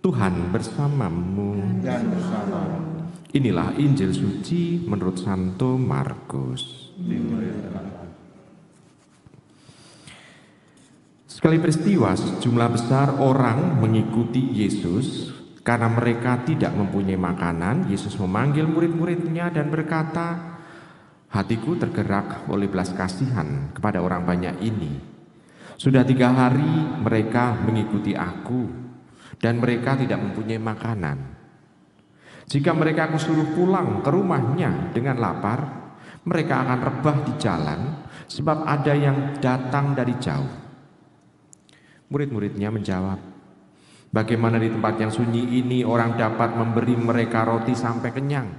Tuhan bersamamu. Dan bersamamu. Inilah Injil suci menurut Santo Markus. Sekali peristiwa, sejumlah besar orang mengikuti Yesus. Karena mereka tidak mempunyai makanan, Yesus memanggil murid-muridnya dan berkata, "Hatiku tergerak oleh belas kasihan kepada orang banyak ini. Sudah 3 hari mereka mengikuti aku, dan mereka tidak mempunyai makanan. Jika mereka aku suruh pulang ke rumahnya dengan lapar, mereka akan rebah di jalan, sebab ada yang datang dari jauh." Murid-muridnya menjawab, "Bagaimana di tempat yang sunyi ini orang dapat memberi mereka roti sampai kenyang?"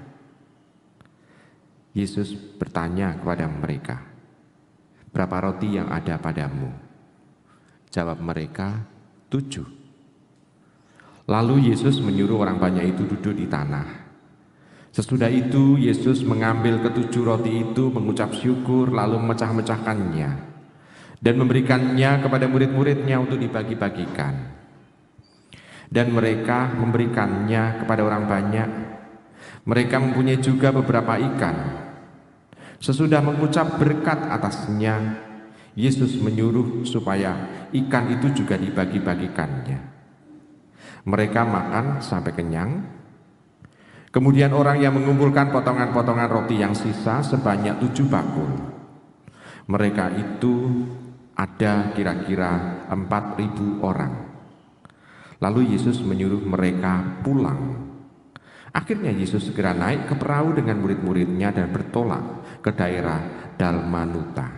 Yesus bertanya kepada mereka, "Berapa roti yang ada padamu?" Jawab mereka, 7. Lalu Yesus menyuruh orang banyak itu duduk di tanah. Sesudah itu Yesus mengambil ke-7 roti itu, mengucap syukur, lalu memecah-mecahkannya dan memberikannya kepada murid-muridnya untuk dibagi-bagikan. Dan mereka memberikannya kepada orang banyak. Mereka mempunyai juga beberapa ikan. Sesudah mengucap berkat atasnya, Yesus menyuruh supaya ikan itu juga dibagi-bagikannya. Mereka makan sampai kenyang. Kemudian orang yang mengumpulkan potongan-potongan roti yang sisa sebanyak 7 bakul. Mereka itu ada kira-kira 4.000 orang. Lalu Yesus menyuruh mereka pulang. Akhirnya Yesus segera naik ke perahu dengan murid-muridnya dan bertolak ke daerah Dalmanuta.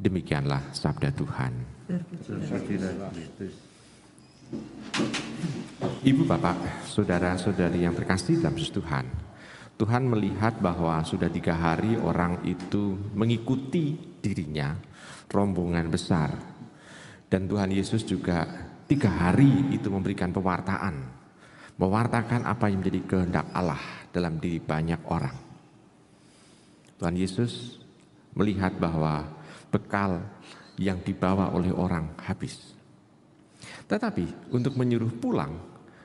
Demikianlah sabda Tuhan. Ibu, bapak, saudara-saudari yang terkasih dalam Tuhan, Tuhan melihat bahwa sudah 3 hari orang itu mengikuti dirinya, rombongan besar. Dan Tuhan Yesus juga 3 hari itu memberikan mewartakan apa yang menjadi kehendak Allah dalam diri banyak orang. Tuhan Yesus melihat bahwa bekal yang dibawa oleh orang habis. Tetapi untuk menyuruh pulang,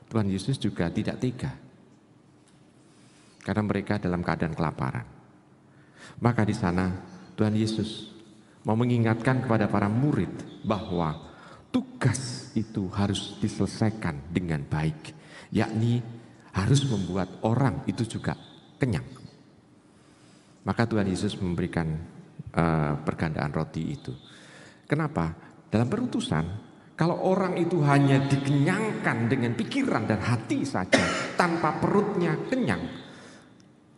Tuhan Yesus juga tidak tega. Karena mereka dalam keadaan kelaparan. Maka di sana Tuhan Yesus mau mengingatkan kepada para murid bahwa tugas itu harus diselesaikan dengan baik, yakni harus membuat orang itu juga kenyang. Maka Tuhan Yesus memberikan pergandaan roti itu. Kenapa? Dalam perutusan, kalau orang itu hanya dikenyangkan dengan pikiran dan hati saja tanpa perutnya kenyang,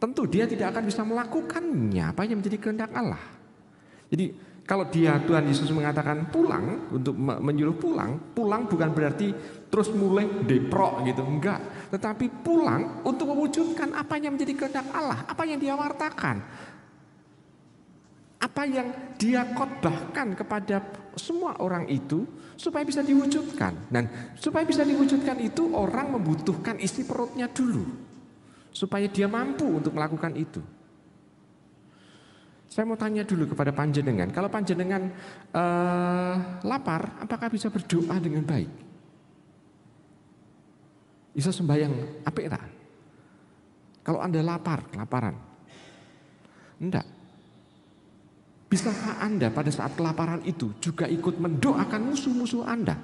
tentu dia tidak akan bisa melakukannya apa yang menjadi kehendak Allah. Jadi kalau Tuhan Yesus mengatakan pulang, untuk menyuruh pulang bukan berarti terus mulai deprok gitu, enggak. Tetapi pulang untuk mewujudkan apa yang menjadi kehendak Allah, apa yang dia wartakan, apa yang dia khotbahkan kepada semua orang itu supaya bisa diwujudkan. Dan supaya bisa diwujudkan itu orang membutuhkan isi perutnya dulu, supaya dia mampu untuk melakukan itu. Saya mau tanya dulu kepada panjenengan, kalau panjenengan lapar, apakah bisa berdoa dengan baik? Bisa sembahyang apik tak? Kalau Anda kelaparan? Enggak. Bisakah Anda pada saat kelaparan itu juga ikut mendoakan musuh-musuh Anda?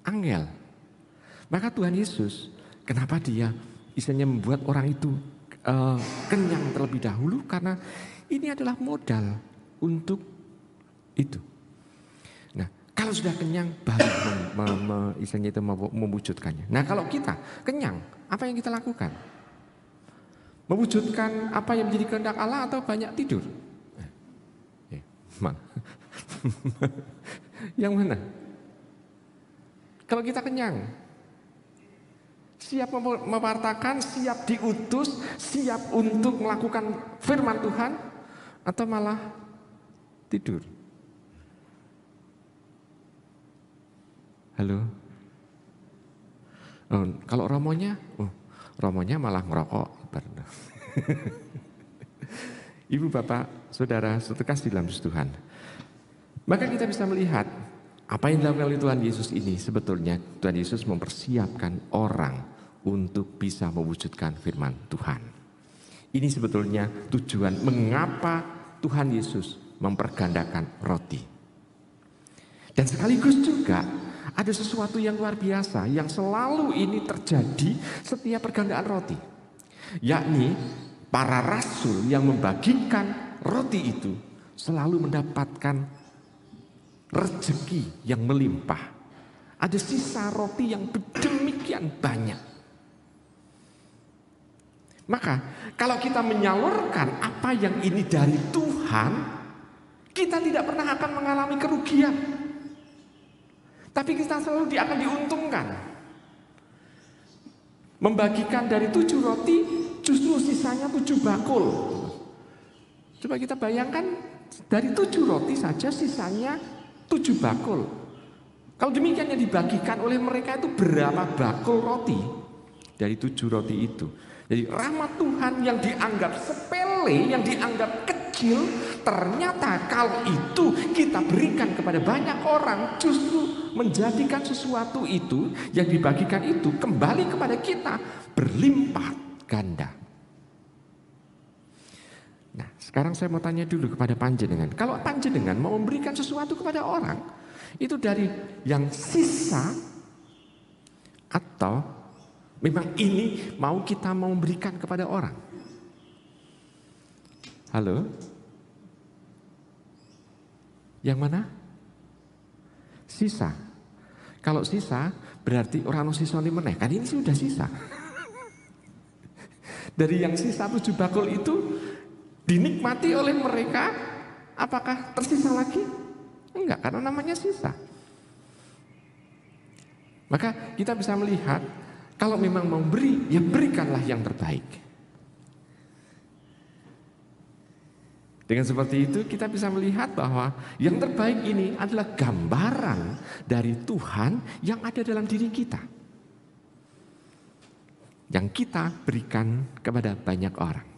Angel. Maka Tuhan Yesus, kenapa dia istilahnya membuat orang itu kenyang terlebih dahulu? Karena ini adalah modal untuk itu. Nah, kalau sudah kenyang baru istilahnya itu mewujudkannya. Nah, kalau kita kenyang, apa yang kita lakukan? Mewujudkan apa yang menjadi kehendak Allah atau banyak tidur? Yang mana? Kalau kita kenyang, siap mewartakan, siap diutus, siap untuk melakukan firman Tuhan, atau malah tidur? Halo? Oh, kalau romonya malah ngerokok. Ibu bapak, Saudara, terkasih dalam Tuhan. Maka kita bisa melihat apa yang dilakukan oleh Tuhan Yesus ini. Sebetulnya Tuhan Yesus mempersiapkan orang untuk bisa mewujudkan firman Tuhan. Ini sebetulnya tujuan mengapa Tuhan Yesus mempergandakan roti. Dan sekaligus juga ada sesuatu yang luar biasa yang selalu ini terjadi setiap pergandaan roti. Yakni para rasul yang membagikan roti itu selalu mendapatkan rezeki yang melimpah. Ada sisa roti yang demikian banyak. Maka kalau kita menyalurkan apa yang ini dari Tuhan, kita tidak pernah akan mengalami kerugian. Tapi kita selalu akan diuntungkan. Membagikan dari 7 roti, justru sisanya 7 bakul. Coba kita bayangkan, dari 7 roti saja sisanya 7 bakul. Kalau demikian yang dibagikan oleh mereka itu berapa bakul roti dari 7 roti itu. Jadi rahmat Tuhan yang dianggap sepele, yang dianggap kecil, ternyata kalau itu kita berikan kepada banyak orang, justru menjadikan sesuatu itu yang dibagikan itu kembali kepada kita berlimpah ganda. Nah, sekarang saya mau tanya dulu kepada panjenengan. Kalau panjenengan mau memberikan sesuatu kepada orang, itu dari yang sisa atau memang ini mau kita mau memberikan kepada orang? Halo? Yang mana? Sisa. Kalau sisa berarti orang sisa ini meneh. Kan ini sudah sisa. Dari yang sisa 7 bakul itu dinikmati oleh mereka, apakah tersisa lagi? Enggak, karena namanya sisa. Maka kita bisa melihat, kalau memang mau beri, ya berikanlah yang terbaik. Dengan seperti itu kita bisa melihat bahwa yang terbaik ini adalah gambaran dari Tuhan yang ada dalam diri kita. Yang kita berikan kepada banyak orang.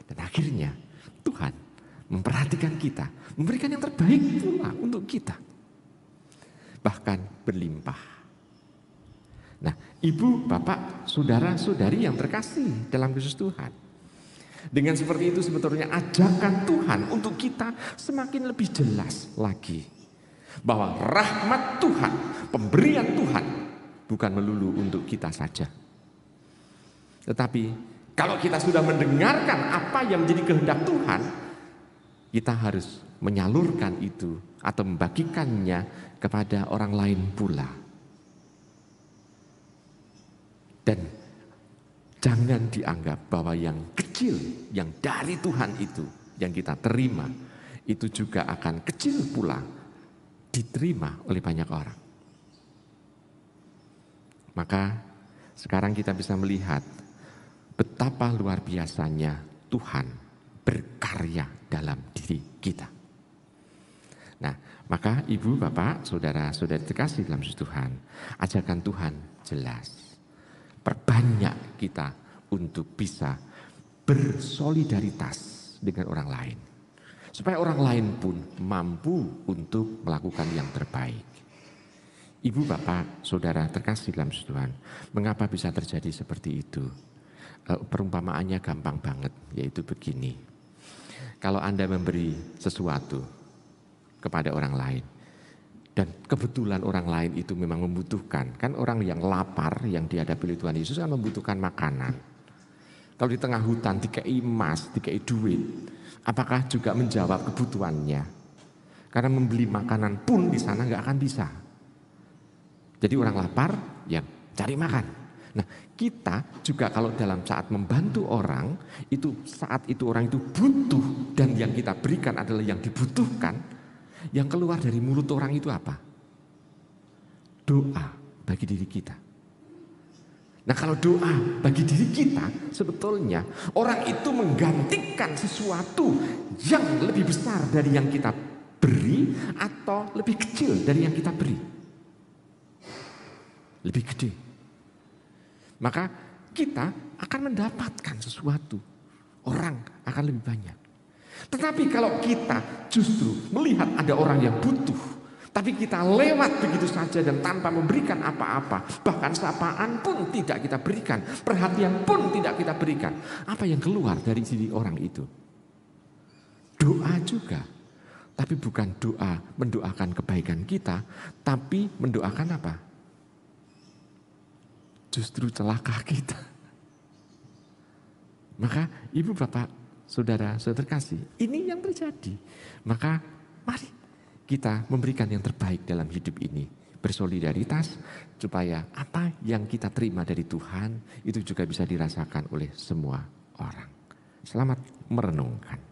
Dan akhirnya Tuhan memperhatikan kita, memberikan yang terbaik pula untuk kita. Bahkan berlimpah. Nah, ibu, bapak, saudara, saudari yang terkasih dalam Kristus Tuhan. Dengan seperti itu sebetulnya ajakan Tuhan untuk kita semakin lebih jelas lagi. Bahwa rahmat Tuhan, pemberian Tuhan bukan melulu untuk kita saja. Tetapi kalau kita sudah mendengarkan apa yang menjadi kehendak Tuhan, kita harus menyalurkan itu atau membagikannya kepada orang lain pula. Dan jangan dianggap bahwa yang kecil, yang dari Tuhan itu, yang kita terima, itu juga akan kecil pula diterima oleh banyak orang. Maka sekarang kita bisa melihat betapa luar biasanya Tuhan berkarya dalam diri kita. Nah, maka ibu, bapak, saudara-saudari terkasih dalam Tuhan, ajakan Tuhan jelas. Perbanyak kita untuk bisa bersolidaritas dengan orang lain. Supaya orang lain pun mampu untuk melakukan yang terbaik. Ibu, bapak, saudara terkasih dalam Tuhan, mengapa bisa terjadi seperti itu? Perumpamaannya gampang banget, yaitu begini. Kalau Anda memberi sesuatu kepada orang lain, dan kebetulan orang lain itu memang membutuhkan, kan orang yang lapar yang dihadapi oleh Tuhan Yesus kan membutuhkan makanan. Kalau di tengah hutan dikei emas, dikei duit, apakah juga menjawab kebutuhannya? Karena membeli makanan pun di sana nggak akan bisa. Jadi orang lapar, ya cari makan. Nah, kita juga kalau dalam saat membantu orang, itu saat itu orang itu butuh dan yang kita berikan adalah yang dibutuhkan, yang keluar dari mulut orang itu apa? Doa bagi diri kita. Nah, kalau doa bagi diri kita, sebetulnya orang itu menggantikan sesuatu yang lebih besar dari yang kita beri atau lebih kecil dari yang kita beri. Lebih gede. Maka kita akan mendapatkan sesuatu. Orang akan lebih banyak. Tetapi kalau kita justru melihat ada orang yang butuh, tapi kita lewat begitu saja dan tanpa memberikan apa-apa, bahkan sapaan pun tidak kita berikan, perhatian pun tidak kita berikan, apa yang keluar dari diri orang itu? Doa juga, tapi bukan doa mendoakan kebaikan kita, tapi mendoakan apa? Justru celaka kita. Maka ibu bapak, saudara terkasih, ini yang terjadi. Maka mari kita memberikan yang terbaik dalam hidup ini, bersolidaritas supaya apa yang kita terima dari Tuhan itu juga bisa dirasakan oleh semua orang. Selamat merenungkan.